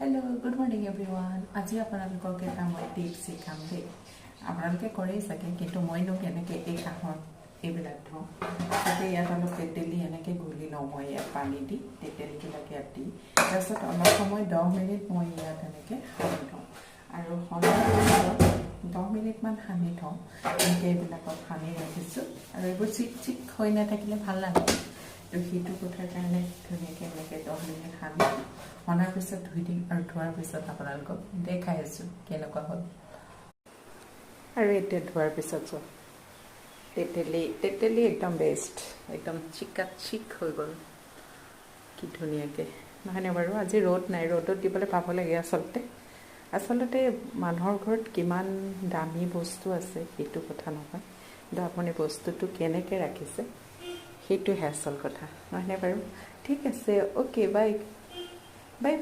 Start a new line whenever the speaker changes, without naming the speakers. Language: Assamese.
Hello, good morning everyone. আজি আপোনালোকক এটা মই টিপ শিকাম দেই। আপোনালোকে কৰেই চাগে কিন্তু মইনো কেনেকৈ এই কাহৰ এইবিলাক ধওঁ। তাতে ইয়াত অলপ তেতেলী এনেকৈ গুলি লওঁ মই ইয়াত পানী দি তেতেলীবিলাক ইয়াত দি তাৰপিছত অলপ সময় 10 মিনিট মই ইয়াত এনেকৈ সানি থওঁ আৰু সন্ধাৰ পিছত 10 মিনিটমান সানি থওঁ। এনেকৈ এইবিলাকত সানি ৰাখিছোঁ আৰু এইবোৰ চিক চিক হৈ নাথাকিলে ভাল লাগে। তো সেইটো কথাৰ কাৰণে ধুনীয়াকৈ এনেকৈ 10 মিনিট সানি সনাৰ পিছত ধুই দিম আৰু ধোৱাৰ পিছত আপোনালোকক দেখাই আছোঁ কেনেকুৱা হ'ল। আৰু এতিয়া ধোৱাৰ পিছত চব তেতেলী একদম বেষ্ট, একদম চিকাত চিক হৈ গ'ল। কি ধুনীয়াকৈ নহয়নে বাৰু? আজি ৰ'দ নাই, ৰ'দত দিবলৈ পাব লাগে আচলতে মানুহৰ ঘৰত কিমান দামী বস্তু আছে সেইটো কথা নহয়, কিন্তু আপুনি বস্তুটো কেনেকৈ ৰাখিছে সেইটোহে আচল কথা, নহয়নে বাৰু? ঠিক আছে, অ'কে, বাই বাই।